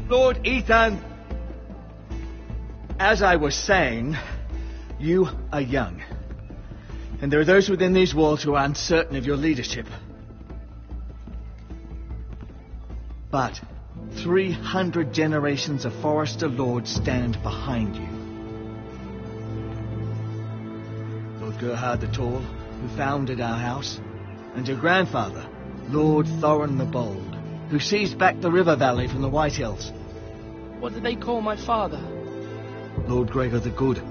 Lord Ethan, as I was saying, you are young. And there are those within these walls who are uncertain of your leadership. But 300 generations of Forester Lords stand behind you. Lord Gerhard the Tall, who founded our house, and your grandfather, Lord Thorin the Bold, who seized back the river valley from the White Hills. What did they call my father? Lord Gregor the Good.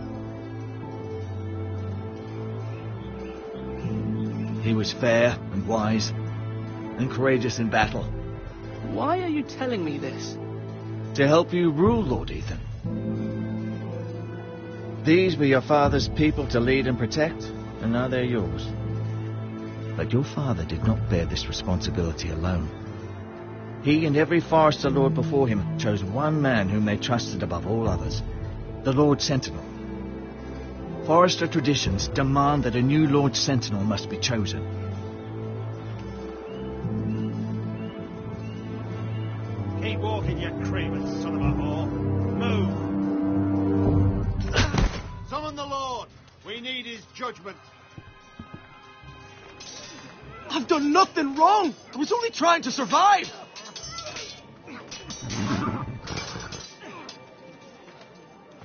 He was fair and wise and courageous in battle. Why are you telling me this? To help you rule, Lord Ethan. These were your father's people to lead and protect, and now they're yours. But your father did not bear this responsibility alone. He and every Forester Lord before him chose one man whom they trusted above all others, the Lord Sentinel. Forester traditions demand that a new Lord Sentinel must be chosen. Keep walking, you craven son of a whore. Move! Summon the Lord! We need his judgment. I've done nothing wrong! I was only trying to survive!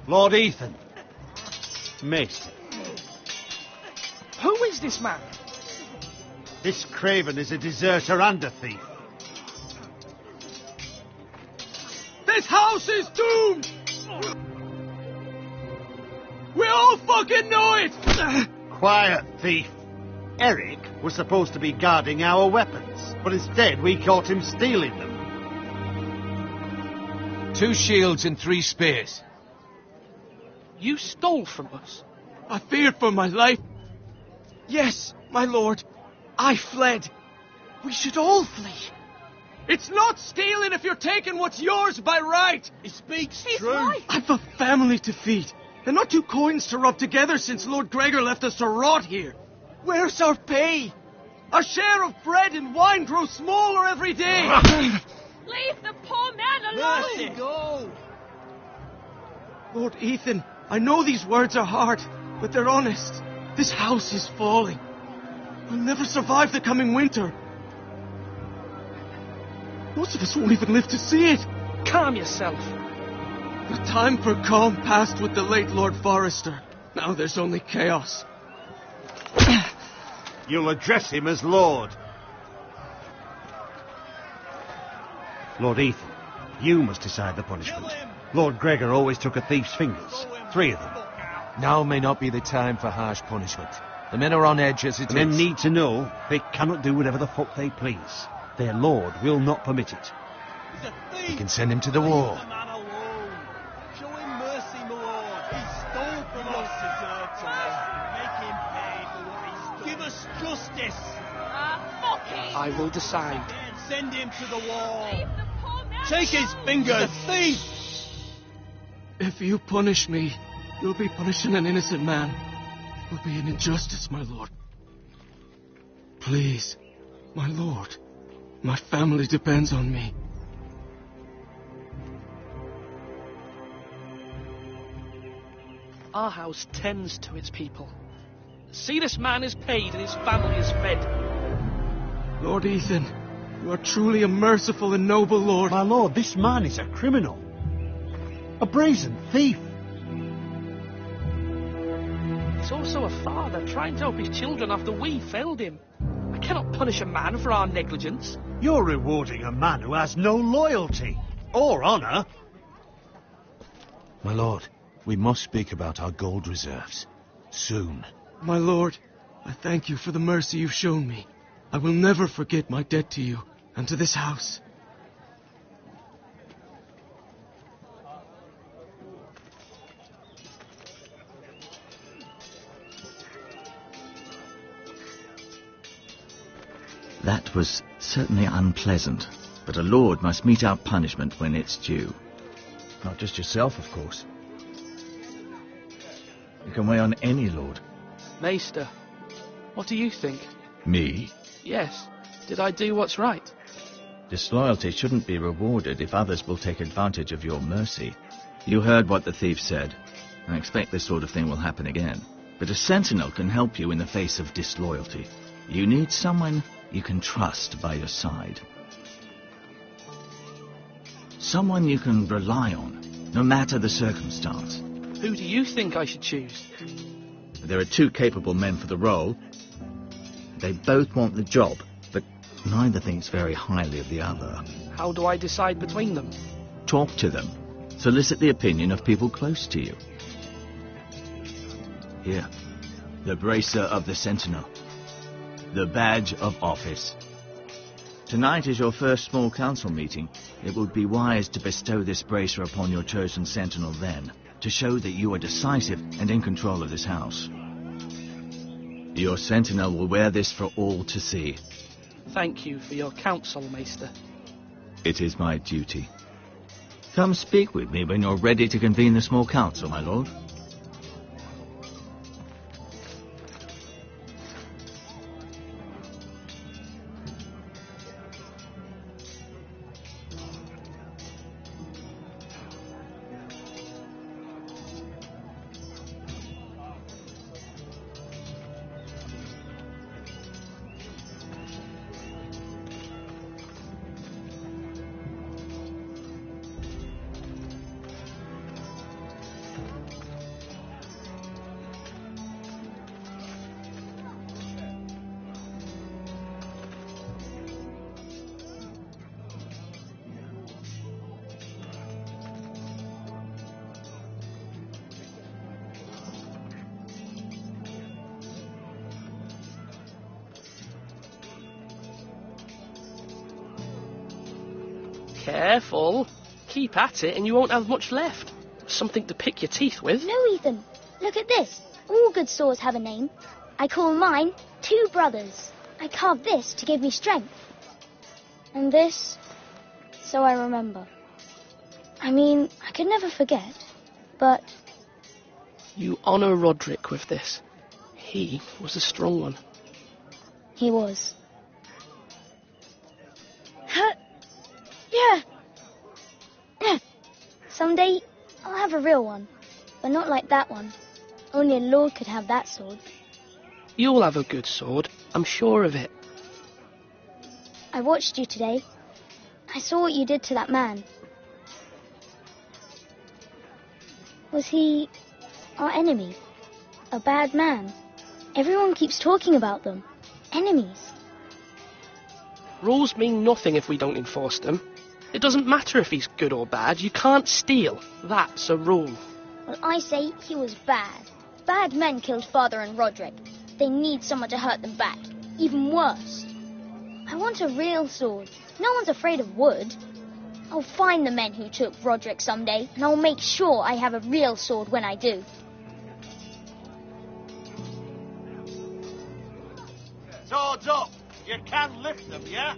Lord Ethan. Mate. Who is this man? This craven is a deserter and a thief. This house is doomed! We all fucking know it! Quiet, thief. Eric was supposed to be guarding our weapons, but instead we caught him stealing them. 2 shields and 3 spears. You stole from us. I feared for my life. Yes, my lord. I fled. We should all flee. It's not stealing if you're taking what's yours by right. He speaks true. Right. I've a family to feed, and not 2 coins to rub together since Lord Gregor left us to rot here. Where's our pay? Our share of bread and wine grows smaller every day. Leave the poor man alone. Mercy. Go. Lord Ethan, I know these words are hard, but they're honest. This house is falling. We'll never survive the coming winter. Most of us won't even live to see it. Calm yourself. The time for calm passed with the late Lord Forester. Now there's only chaos. You'll address him as Lord. Lord Ethan, you must decide the punishment. Lord Gregor always took a thief's fingers. 3 of them. Now may not be the time for harsh punishment. The men are on edge as it The men is. need to know they cannot do whatever the fuck they please. Their lord will not permit it. You can send him to the wall. Show him mercy, my lord. He stole from us. Make him pay for what he stole. Give us justice. Fuck him. I will decide. Send him to the wall. Leave the poor man Take his alone. fingers, thief. If you punish me, you'll be punishing an innocent man. It will be an injustice, my lord. Please, my lord. My family depends on me. Our house tends to its people. See, this man is paid and his family is fed. Lord Ethan, you are truly a merciful and noble lord. My lord, this man is a criminal. A brazen thief. He's also a father trying to help his children after we failed him. I cannot punish a man for our negligence. You're rewarding a man who has no loyalty or honour. My lord, we must speak about our gold reserves. Soon. My lord, I thank you for the mercy you've shown me. I will never forget my debt to you and to this house. That was certainly unpleasant, but a lord must mete out punishment when it's due. Not just yourself, of course. You can weigh on any lord, Maester, what do you think? Me? Yes. Did I do what's right? Disloyalty shouldn't be rewarded if others will take advantage of your mercy. You heard what the thief said. I expect this sort of thing will happen again. But a sentinel can help you in the face of disloyalty. You need someone you can trust by your side. Someone you can rely on, no matter the circumstance. Who do you think I should choose? There are two capable men for the role. They both want the job, but neither thinks very highly of the other. How do I decide between them? Talk to them. Solicit the opinion of people close to you. Here, the bracer of the Sentinel. The badge of office. Tonight is your first small council meeting. It would be wise to bestow this bracer upon your chosen Sentinel then, to show that you are decisive and in control of this house. Your Sentinel will wear this for all to see. Thank you for your counsel, Maester. It is my duty. Come speak with me when you're ready to convene the small council, my lord. Careful. Keep at it and you won't have much left. Something to pick your teeth with. No, Ethan. Look at this. All good swords have a name. I call mine Two Brothers. I carved this to give me strength. And this, so I remember. I mean, I could never forget, but... You honour Roderick with this. He was a strong one. He was. Yeah. Someday I'll have a real one, but not like that one. Only a lord could have that sword. You'll have a good sword, I'm sure of it. I watched you today. I saw what you did to that man. Was he our enemy? A bad man? Everyone keeps talking about them. Enemies. Rules mean nothing if we don't enforce them. It doesn't matter if he's good or bad, you can't steal. That's a rule. Well, I say he was bad. Bad men killed Father and Roderick. They need someone to hurt them back. Even worse. I want a real sword. No one's afraid of wood. I'll find the men who took Roderick someday, and I'll make sure I have a real sword when I do. Swords up! You can lift them, yeah?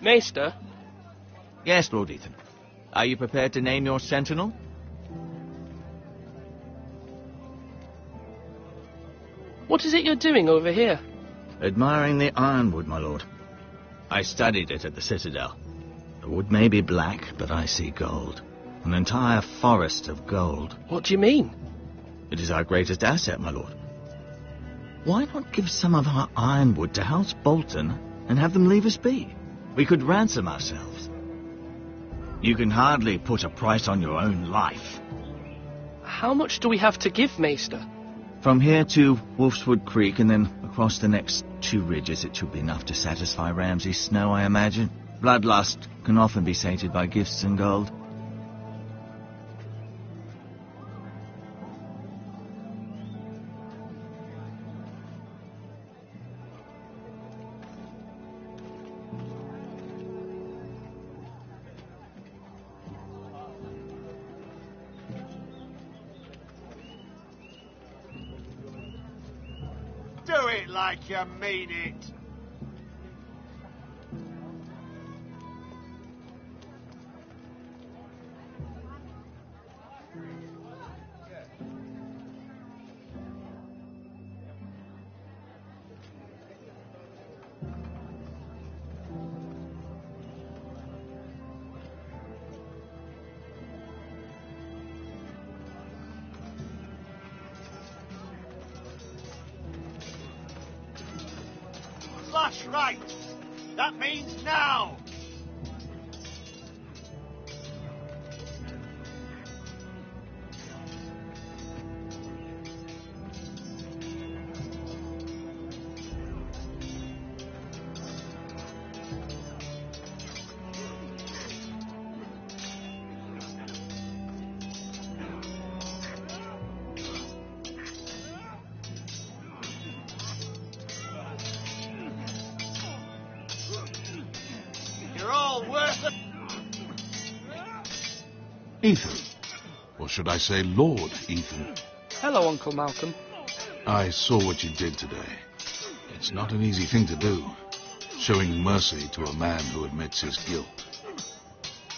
Maester, Yes, Lord Ethan. Are you prepared to name your sentinel? what is it you're doing over here? Admiring the ironwood, my lord. I studied it at the Citadel. The wood may be black, but I see gold. An entire forest of gold. What do you mean? It is our greatest asset, my lord. Why not give some of our ironwood to House Bolton and have them leave us be? We could ransom ourselves. You can hardly put a price on your own life. How much do we have to give, Maester? From here to Wolfswood Creek and then across the next 2 ridges, it should be enough to satisfy Ramsay Snow, I imagine. Bloodlust can often be sated by gifts and gold. Do it like you mean it. Flash right. That means now. You're all worth it. Ethan. Or should I say Lord Ethan? Hello, Uncle Malcolm. I saw what you did today. It's not an easy thing to do, showing mercy to a man who admits his guilt.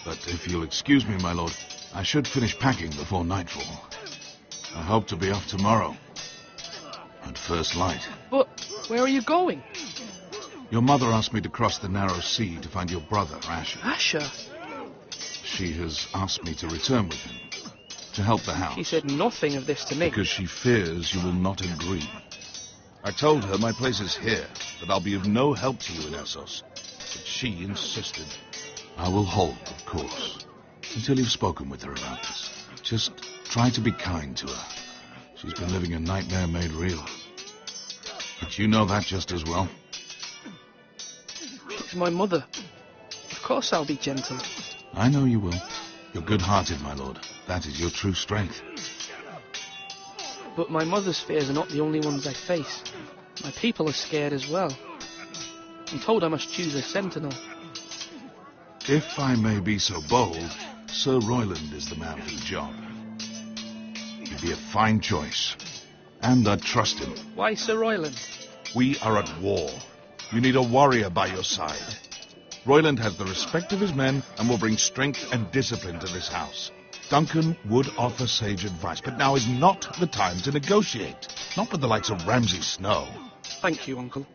But if you'll excuse me, my lord, I should finish packing before nightfall. I hope to be off tomorrow. At first light. But where are you going? Your mother asked me to cross the narrow sea to find your brother, Asher. Asher? She has asked me to return with him, to help the house. She said nothing of this to me. Because she fears you will not agree. I told her my place is here, that I'll be of no help to you in Essos. But she insisted. I will hold, of course, until you've spoken with her about this. Just try to be kind to her. She's been living a nightmare made real. But you know that just as well. She's my mother. Of course I'll be gentle. I know you will. You're good-hearted, my lord. That is your true strength. But my mother's fears are not the only ones I face. My people are scared as well. I'm told I must choose a sentinel. If I may be so bold, Sir Royland is the man for the job. He'd be a fine choice. And I'd trust him. Why Sir Royland? We are at war. You need a warrior by your side. Royland has the respect of his men and will bring strength and discipline to this house. Duncan would offer sage advice, but now is not the time to negotiate. Not with the likes of Ramsay Snow. Thank you, Uncle.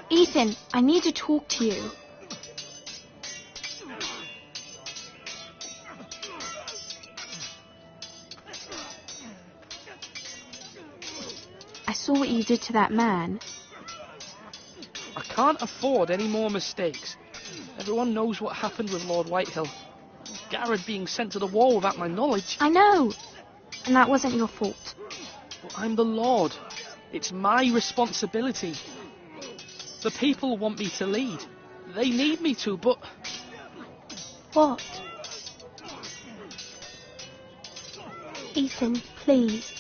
Ethan, I need to talk to you. I saw what you did to that man. I can't afford any more mistakes. Everyone knows what happened with Lord Whitehill. Garrett being sent to the war without my knowledge. I know. And that wasn't your fault. But I'm the Lord. It's my responsibility. The people want me to lead. They need me to, but... What? Ethan, please.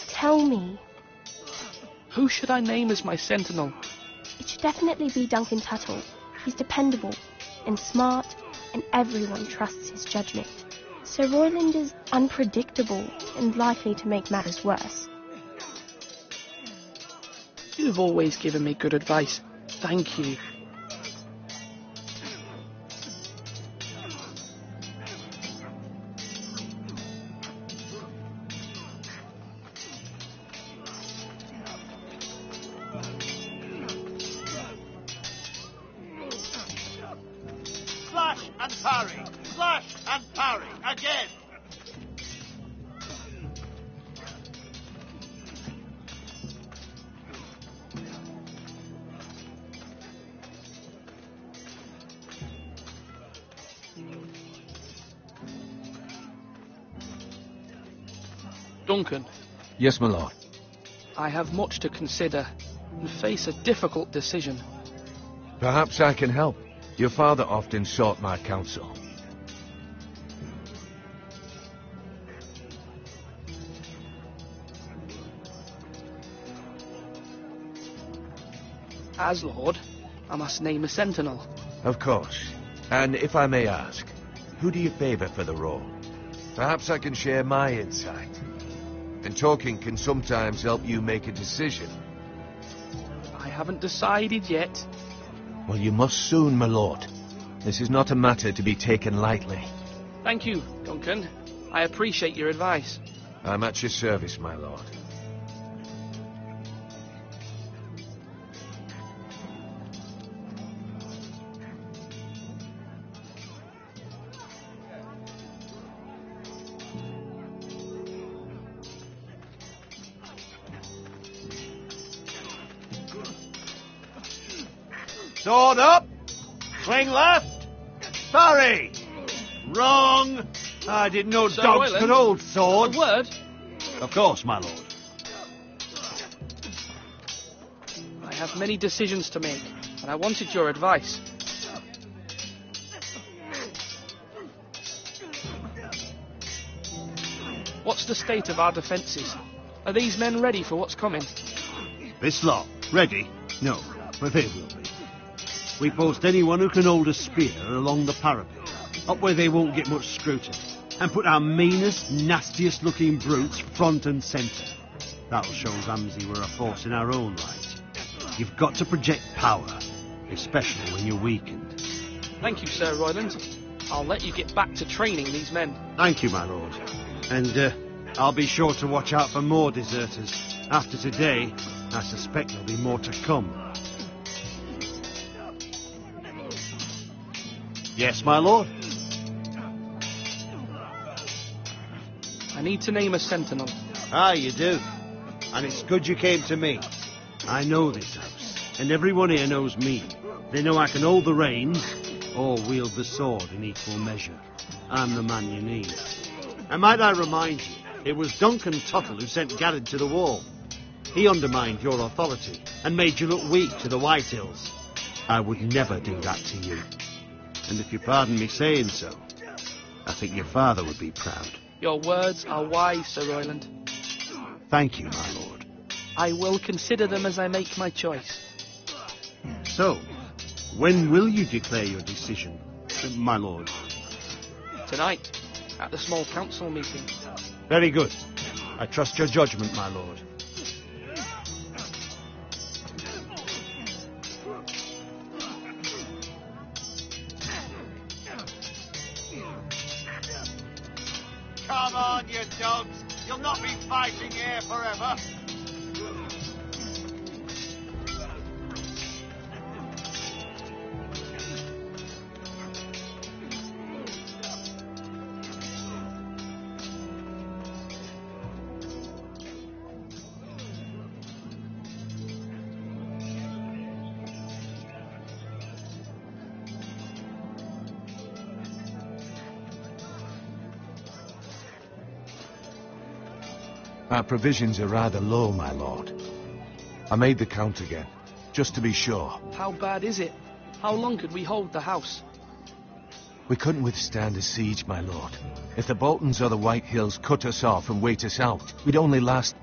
Tell me. Who should I name as my sentinel? It should definitely be Duncan Tuttle. He's dependable and smart, and everyone trusts his judgment. Sir Royland is unpredictable and likely to make matters worse. You've always given me good advice. Thank you. Slash and parry. Slash and parry. Again. Duncan, Yes, my lord. I have much to consider and face a difficult decision. Perhaps I can help. Your father often sought my counsel. As Lord, I must name a sentinel. Of course. And if I may ask, who do you favor for the role? Perhaps I can share my insight. And talking can sometimes help you make a decision. I haven't decided yet. Well, you must soon, my lord. This is not a matter to be taken lightly. Thank you, Duncan. I appreciate your advice. I'm at your service, my lord. Sword up! Swing left! Parry! Wrong! I didn't know Sir dogs Royland, could hold A swords. word? Of course, my lord. I have many decisions to make, and I wanted your advice. What's the state of our defences? Are these men ready for what's coming? This lot, ready? No, but they will be. We post anyone who can hold a spear along the parapet, up where they won't get much scrutiny, and put our meanest, nastiest looking brutes front and centre. That'll show Ramsay we're a force in our own right. You've got to project power, especially when you're weakened. Thank you, Sir Royland. I'll let you get back to training these men. Thank you, my lord. And I'll be sure to watch out for more deserters. After today, I suspect there'll be more to come. Yes, my lord? I need to name a sentinel. Ah, you do. And it's good you came to me. I know this house, and everyone here knows me. They know I can hold the reins, or wield the sword in equal measure. I'm the man you need. And might I remind you, it was Duncan Tuttle who sent Garrett to the wall. He undermined your authority, and made you look weak to the Whitehills. I would never do that to you. And if you pardon me saying so, I think your father would be proud. Your words are wise, Sir Royland. Thank you, my lord. I will consider them as I make my choice. So, when will you declare your decision, my lord? Tonight, at the small council meeting. Very good. I trust your judgment, my lord. Come on, you dogs. You'll not be fighting here forever. Our provisions are rather low, my lord. I made the count again, just to be sure. How bad is it? How long could we hold the house? We couldn't withstand a siege, my lord. If the Boltons or the Whitehills cut us off and wait us out, we'd only last...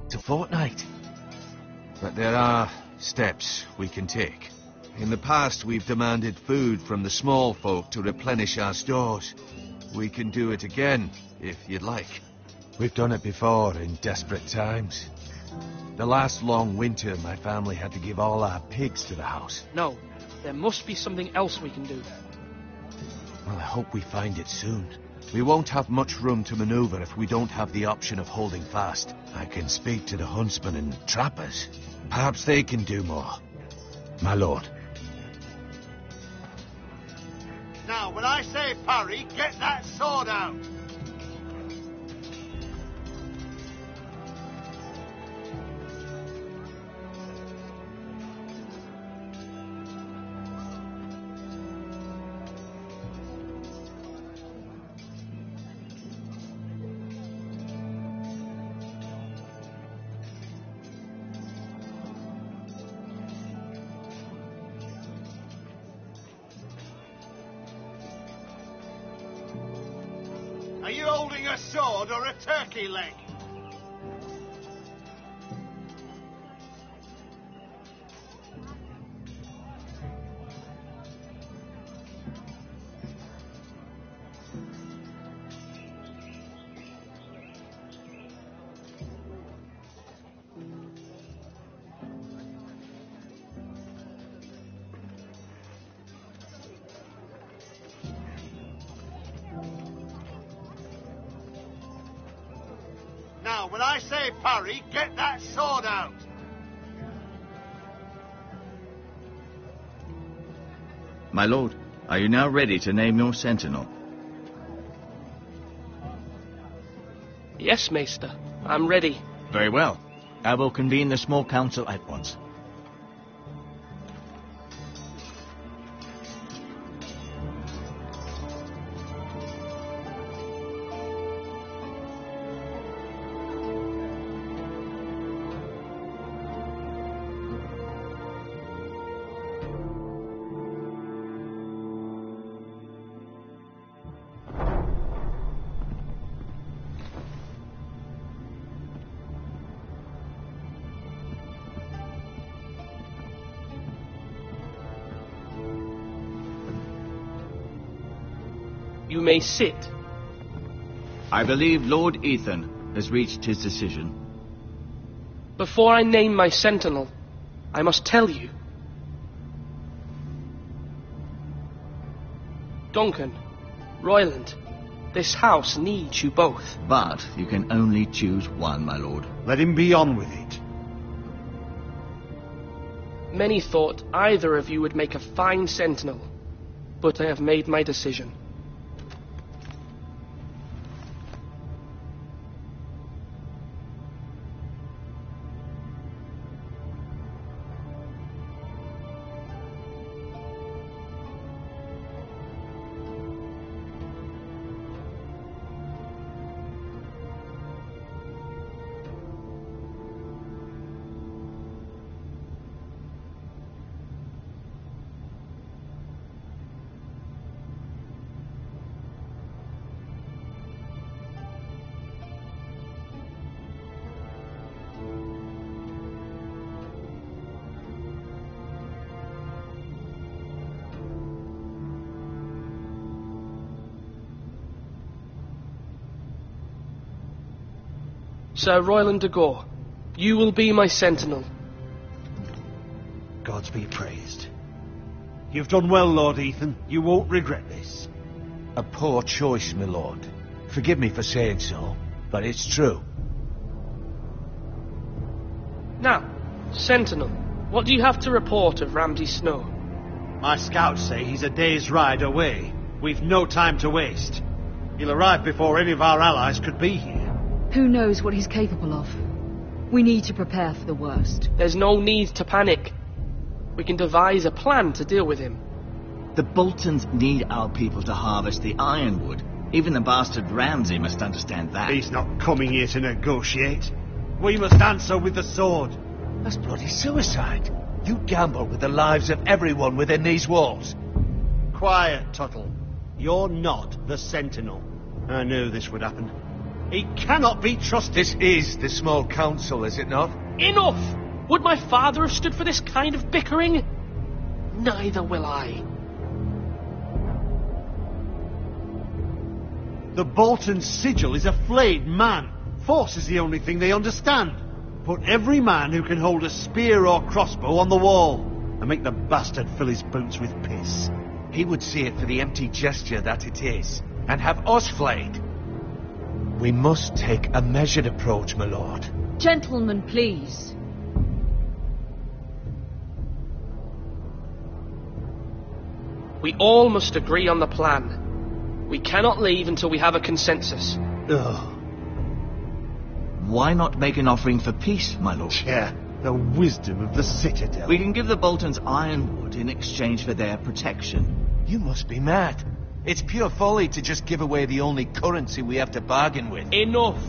It's a fortnight. But there are steps we can take. In the past, we've demanded food from the small folk to replenish our stores. We can do it again, if you'd like. We've done it before in desperate times. The last long winter, my family had to give all our pigs to the house. No, there must be something else we can do. Well, I hope we find it soon. We won't have much room to maneuver if we don't have the option of holding fast. I can speak to the huntsmen and trappers. Perhaps they can do more. My lord. Now, when I say parry, get that sword out. Are you holding a sword or a turkey leg? Now, when I say parry, get that sword out. My lord, are you now ready to name your sentinel? Yes, Maester. I'm ready. Very well. I will convene the small council at once. You may sit. I believe Lord Ethan has reached his decision. Before I name my sentinel, I must tell you. Duncan, Royland, this house needs you both. But you can only choose one, my lord. Let him be on with it. Many thought either of you would make a fine sentinel, but I have made my decision. Sir Royland de Gore, you will be my sentinel. Gods be praised. You've done well, Lord Ethan. You won't regret this. A poor choice, my lord. Forgive me for saying so, but it's true. Now, sentinel, what do you have to report of Ramsay Snow? My scouts say he's a day's ride away. We've no time to waste. He'll arrive before any of our allies could be here. Who knows what he's capable of? We need to prepare for the worst. There's no need to panic. We can devise a plan to deal with him. The Boltons need our people to harvest the ironwood. Even the bastard Ramsay must understand that. He's not coming here to negotiate. We must answer with the sword. That's bloody suicide. You gamble with the lives of everyone within these walls. Quiet, Tuttle. You're not the Sentinel. I knew this would happen. He cannot be trusted. This is the small council, is it not? Enough! Would my father have stood for this kind of bickering? Neither will I. The Bolton sigil is a flayed man. Force is the only thing they understand. Put every man who can hold a spear or crossbow on the wall, and make the bastard fill his boots with piss. He would see it for the empty gesture that it is, and have us flayed. We must take a measured approach, my lord. Gentlemen, please. We all must agree on the plan. We cannot leave until we have a consensus. Ugh. Why not make an offering for peace, my lord? Yeah, the wisdom of the Citadel. We can give the Boltons ironwood in exchange for their protection. You must be mad. It's pure folly to just give away the only currency we have to bargain with. Enough!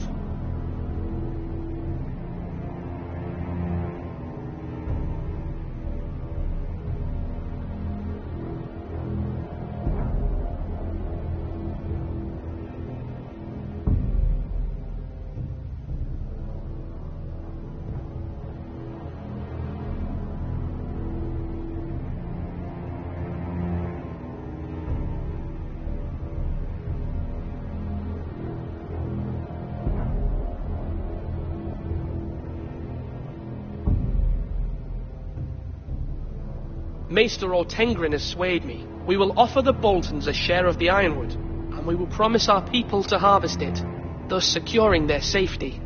Maester Ortengrin has swayed me. We will offer the Boltons a share of the ironwood, and we will promise our people to harvest it, thus securing their safety.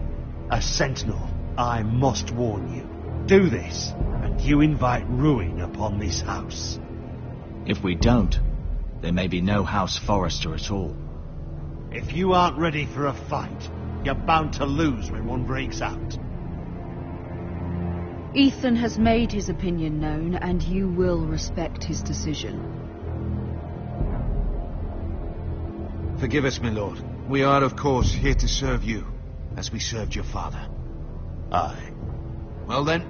A sentinel, I must warn you. Do this, and you invite ruin upon this house. If we don't, there may be no House Forester at all. If you aren't ready for a fight, you're bound to lose when one breaks out. Ethan has made his opinion known, and you will respect his decision. Forgive us, my lord. We are, of course, here to serve you, as we served your father. Aye. Well then,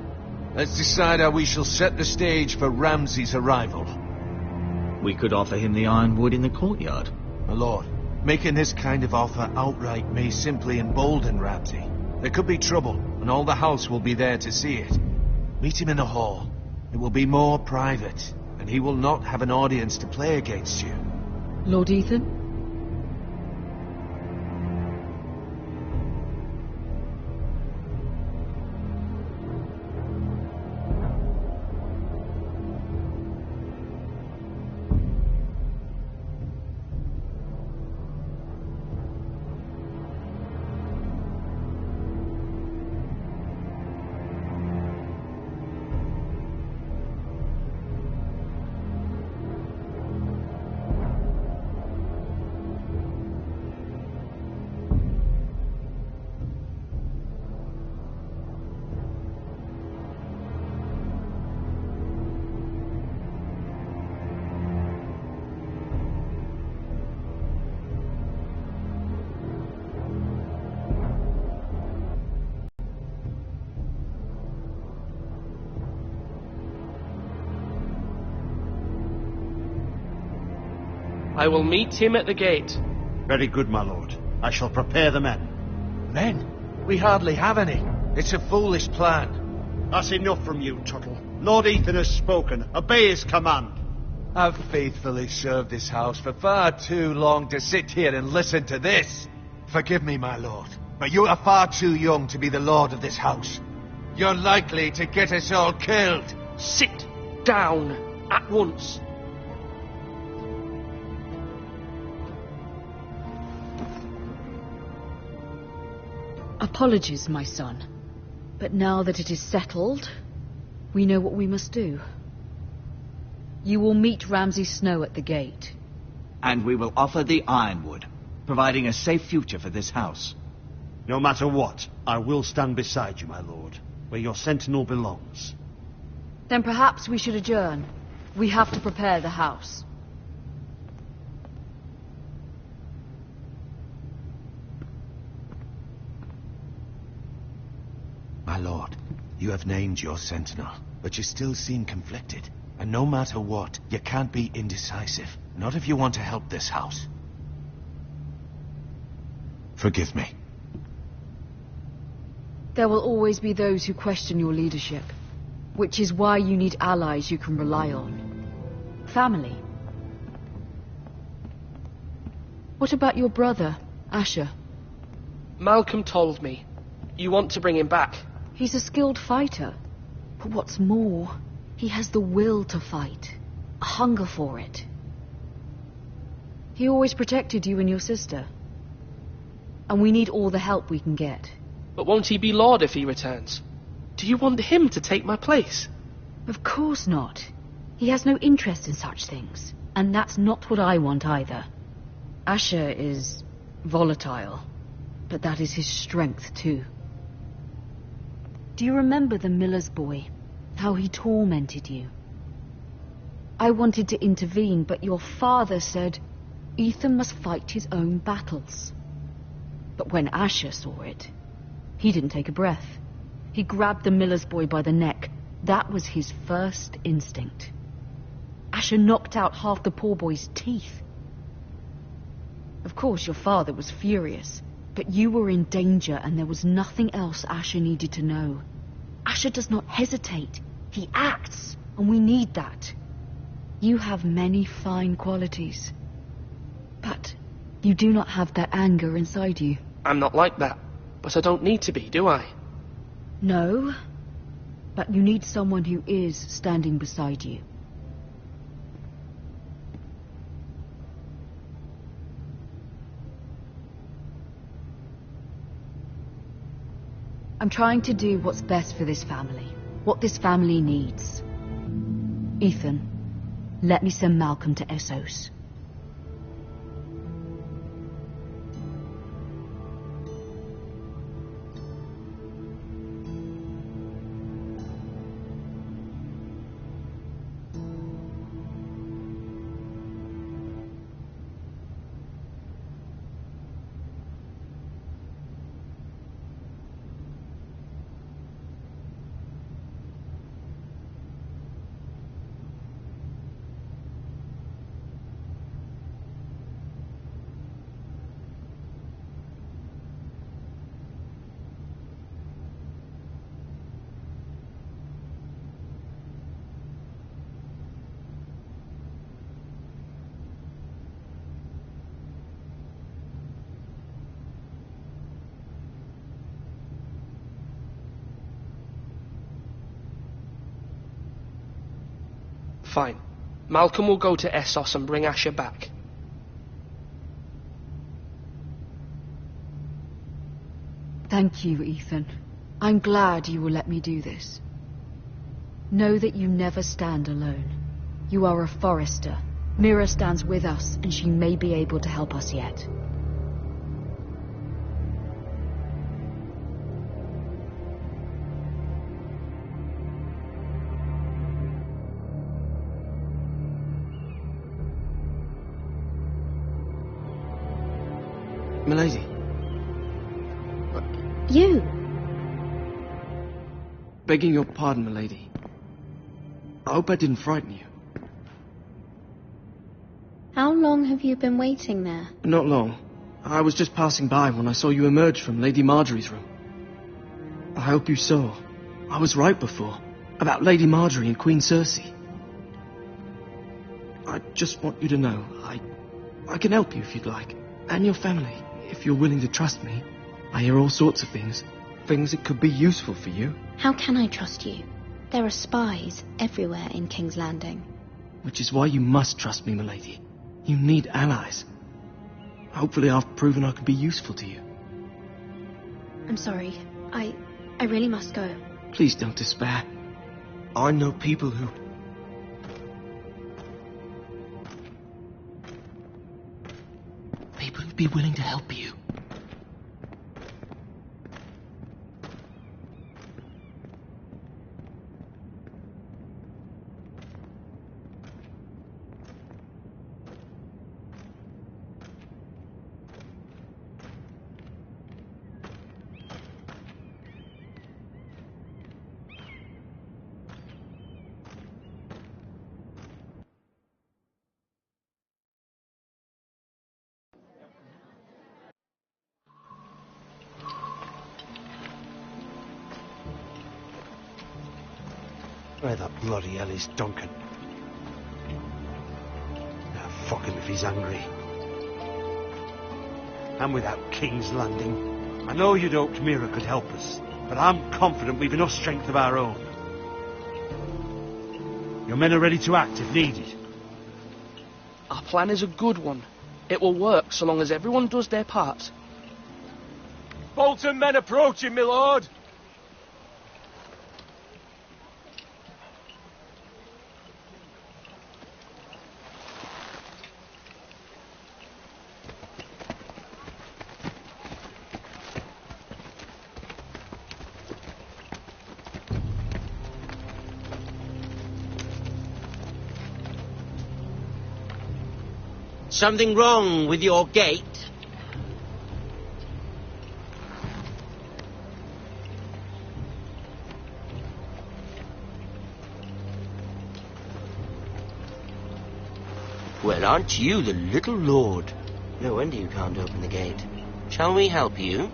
let's decide how we shall set the stage for Ramsay's arrival. We could offer him the ironwood in the courtyard. My lord, making this kind of offer outright may simply embolden Ramsay. There could be trouble, and all the house will be there to see it. Meet him in the hall. It will be more private, and he will not have an audience to play against you. Lord Ethan? I will meet him at the gate. Very good, my lord. I shall prepare the men. Men? We hardly have any. It's a foolish plan. That's enough from you, Tuttle. Lord Ethan has spoken. Obey his command. I've faithfully served this house for far too long to sit here and listen to this. Forgive me, my lord, but you are far too young to be the lord of this house. You're likely to get us all killed. Sit down at once. Apologies, my son. But now that it is settled, we know what we must do. You will meet Ramsay Snow at the gate. And we will offer the ironwood, providing a safe future for this house. No matter what, I will stand beside you, my lord, where your sentinel belongs. Then perhaps we should adjourn. We have to prepare the house. My lord, you have named your sentinel, but you still seem conflicted. And no matter what, you can't be indecisive. Not if you want to help this house. Forgive me. There will always be those who question your leadership, which is why you need allies you can rely on. Family. What about your brother, Asher? Malcolm told me. You want to bring him back? He's a skilled fighter. But what's more, he has the will to fight. A hunger for it. He always protected you and your sister. And we need all the help we can get. But won't he be Lord if he returns? Do you want him to take my place? Of course not. He has no interest in such things. And that's not what I want either. Asher is volatile. But that is his strength too. Do you remember the miller's boy? How he tormented you? I wanted to intervene, but your father said Ethan must fight his own battles. But when Asher saw it, he didn't take a breath. He grabbed the miller's boy by the neck. That was his first instinct. Asher knocked out half the poor boy's teeth. Of course, your father was furious, but you were in danger and there was nothing else Asher needed to know. Asher does not hesitate. He acts, and we need that. You have many fine qualities, but you do not have that anger inside you. I'm not like that, but I don't need to be, do I? No, but you need someone who is standing beside you. I'm trying to do what's best for this family, what this family needs. Ethan, let me send Malcolm to Essos. Fine. Malcolm will go to Essos and bring Asher back. Thank you, Ethan. I'm glad you will let me do this. Know that you never stand alone. You are a forester. Mira stands with us, and she may be able to help us yet. Milady. You? Begging your pardon, milady. I hope I didn't frighten you. How long have you been waiting there? Not long. I was just passing by when I saw you emerge from Lady Marjorie's room. I hope you saw. I was right before. About Lady Marjorie and Queen Cersei. I just want you to know, I can help you if you'd like. And your family, if you're willing to trust me. I hear all sorts of things. Things that could be useful for you. How can I trust you? There are spies everywhere in King's Landing. Which is why you must trust me, milady. You need allies. Hopefully I've proven I can be useful to you. I'm sorry. I really must go. Please don't despair. I know people who... People who'd be willing to help you. Where the bloody hell is Duncan? Now, fuck him if he's angry. And without King's Landing, I know you'd hoped Mira could help us, but I'm confident we've enough strength of our own. Your men are ready to act if needed. Our plan is a good one. It will work so long as everyone does their part. Bolton men approaching, my lord! Something wrong with your gate? Well, aren't you the little lord? No wonder you can't open the gate. Shall we help you?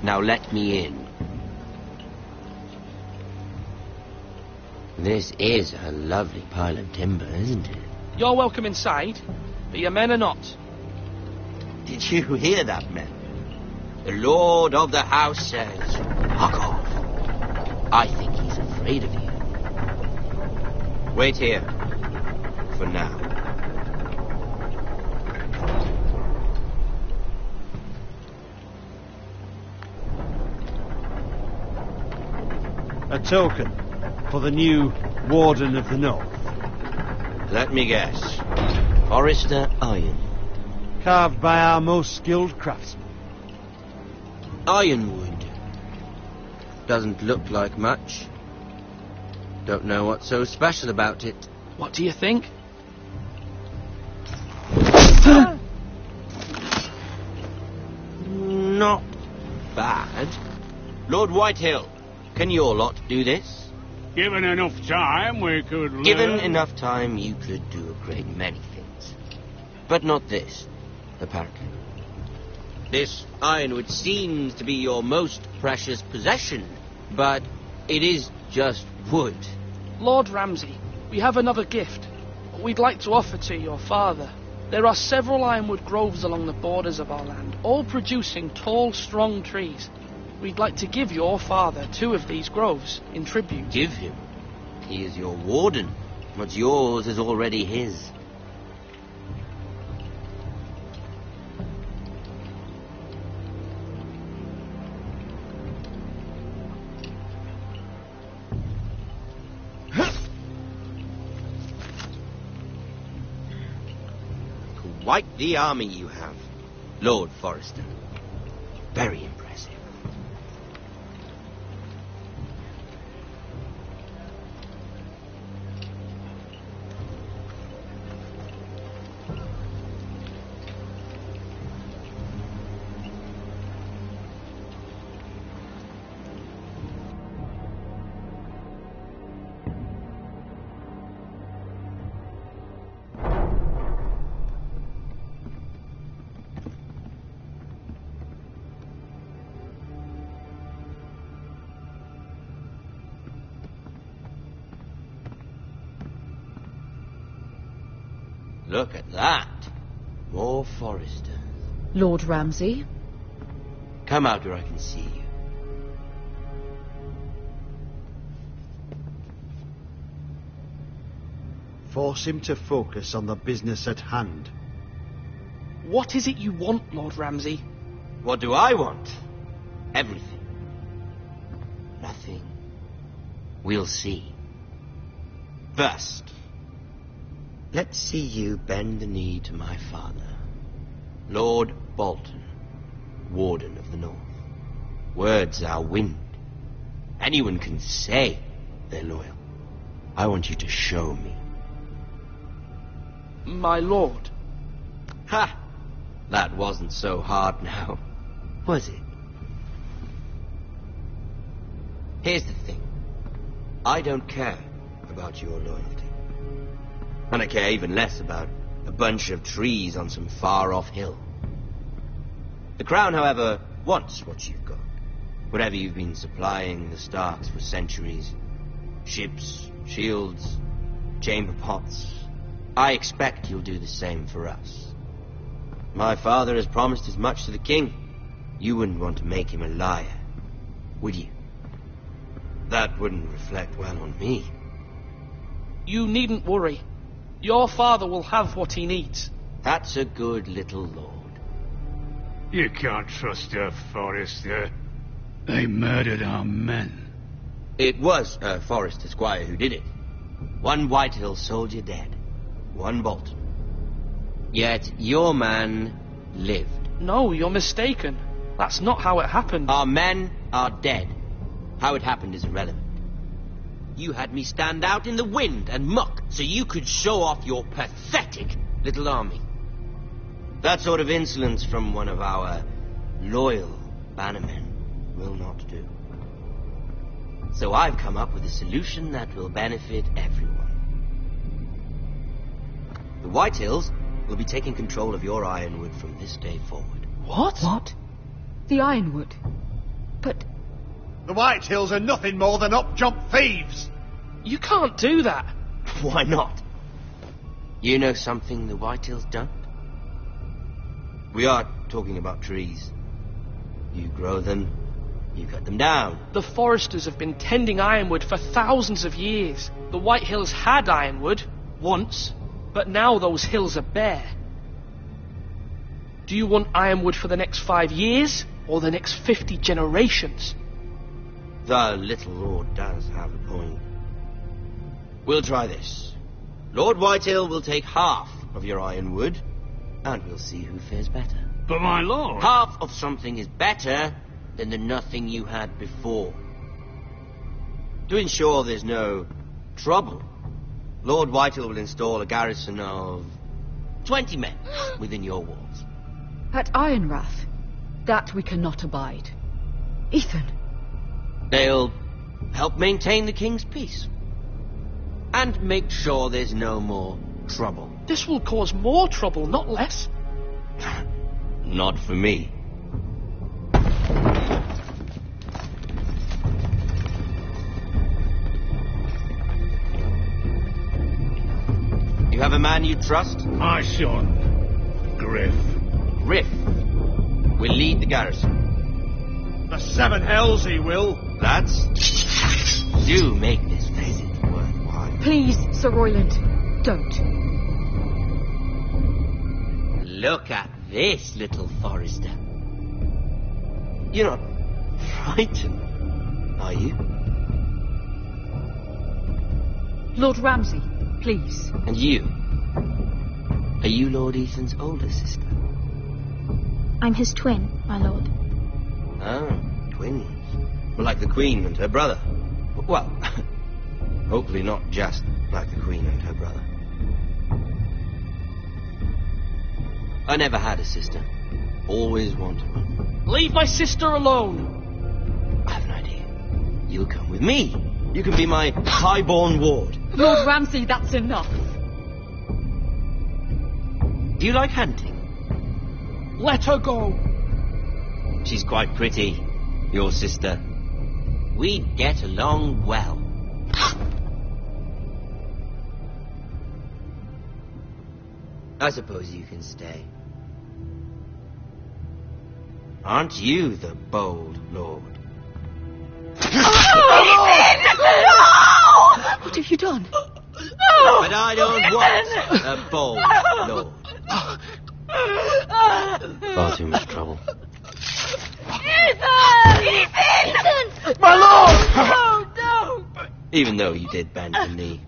Now let me in. This is a lovely pile of timber, isn't it? You're welcome inside, but your men are not. Did you hear that, men? The lord of the house says, "Fuck off." I think he's afraid of you. Wait here. For now. A token for the new Warden of the North. Let me guess. Forrester iron. Carved by our most skilled craftsmen. Ironwood. Doesn't look like much. Don't know what's so special about it. What do you think? Not bad. Lord Whitehill, can your lot do this? Given enough time, we could learn. Given enough time, you could do a great many things. But not this, apparently. This ironwood seems to be your most precious possession, but it is just wood. Lord Ramsay, we have another gift we'd like to offer to your father. There are several ironwood groves along the borders of our land, all producing tall, strong trees. We'd like to give your father 2 of these groves in tribute. Give him? He is your warden. What's yours is already his. Quite the army you have, Lord Forrester. Very impressive. Look at that. More Forresters. Lord Ramsay? Come out where I can see you. Force him to focus on the business at hand. What is it you want, Lord Ramsay? What do I want? Everything. Nothing. We'll see. First, let's see you bend the knee to my father, Lord Bolton, Warden of the North. Words are wind. Anyone can say they're loyal. I want you to show me. My lord. Ha! That wasn't so hard now, was it? Here's the thing. I don't care about your loyalty. And I care even less about a bunch of trees on some far-off hill. The Crown, however, wants what you've got. Whatever you've been supplying the Starks for centuries. Ships, shields, chamber pots. I expect you'll do the same for us. My father has promised as much to the king. You wouldn't want to make him a liar, would you? That wouldn't reflect well on me. You needn't worry. Your father will have what he needs. That's a good little lord. You can't trust a Forrester. They murdered our men. It was a Forrester squire who did it. One Whitehill soldier dead. One Bolton. Yet your man lived. No, you're mistaken. That's not how it happened. Our men are dead. How it happened is irrelevant. You had me stand out in the wind and muck so you could show off your pathetic little army. That sort of insolence from one of our loyal bannermen will not do. So I've come up with a solution that will benefit everyone. The Whitehills will be taking control of your ironwood from this day forward. What? What? The ironwood? But... The Whitehills are nothing more than up-jump thieves! You can't do that. Why not? You know something the Whitehills don't? We are talking about trees. You grow them, you cut them down. The Foresters have been tending ironwood for thousands of years. The Whitehills had ironwood, once, but now those hills are bare. Do you want ironwood for the next 5 years, or the next 50 generations? The little lord does have a point. We'll try this. Lord Whitehill will take half of your ironwood, and we'll see who fares better. But my lord... Half of something is better than the nothing you had before. To ensure there's no trouble, Lord Whitehill will install a garrison of 20 men within your walls. At Ironrath, that we cannot abide. Ethan. They'll help maintain the king's peace. And make sure there's no more trouble. This will cause more trouble, not less. Not for me. You have a man you trust? My son, Griff. Griff will lead the garrison. The 7 hells he will. That's... Do make this visit worthwhile. Please, Sir Royland, don't. Look at this, little Forrester. You're not frightened, are you? Lord Ramsay, please. And you? Are you Lord Ethan's older sister? I'm his twin, my lord. Oh, twins. Well, like the Queen and her brother. Well, hopefully not just like the Queen and her brother. I never had a sister. Always wanted one. Leave my sister alone. I have an idea. You'll come with me. You can be my highborn ward. Lord Ramsay, that's enough. Do you like hunting? Let her go. She's quite pretty, your sister. We'd get along well. I suppose you can stay. Aren't you the bold lord? What have you done? But I don't want a bold lord. Far too much trouble. Ethan! My lord! Oh, no! Even though you did bend the knee.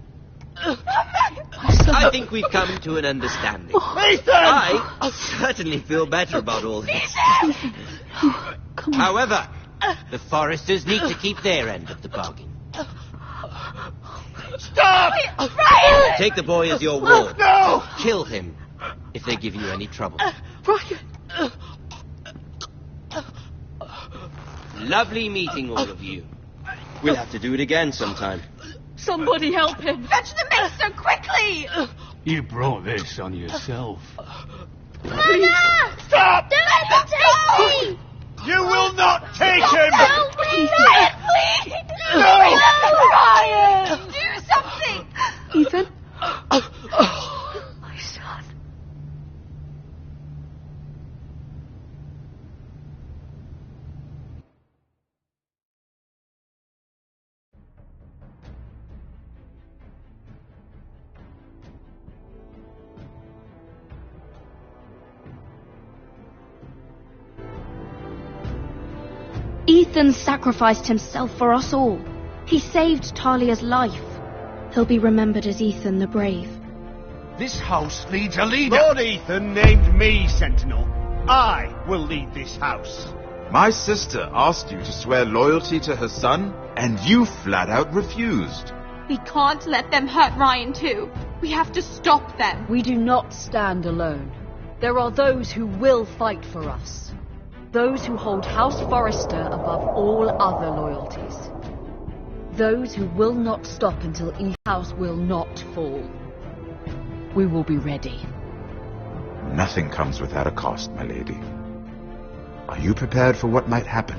I think we've come to an understanding. I certainly feel better about all this. Come on. However, the Foresters need to keep their end of the bargain. Stop! Ryan! Take the boy as your ward. No! Kill him if they give you any trouble. Ryan! Lovely meeting all of you. We'll have to do it again sometime. Somebody help him! Fetch the mixer, quickly! You brought this on yourself. Mama! Stop! Don't let them take me! You will not take him! Don't Ethan sacrificed himself for us all. He saved Talia's life. He'll be remembered as Ethan the Brave. This house needs a leader. Lord Ethan named me Sentinel. I will lead this house. My sister asked you to swear loyalty to her son, and you flat out refused. We can't let them hurt Ryan too. We have to stop them. We do not stand alone. There are those who will fight for us. Those who hold House Forrester above all other loyalties. Those who will not stop until each house will not fall. We will be ready. Nothing comes without a cost, my lady. Are you prepared for what might happen?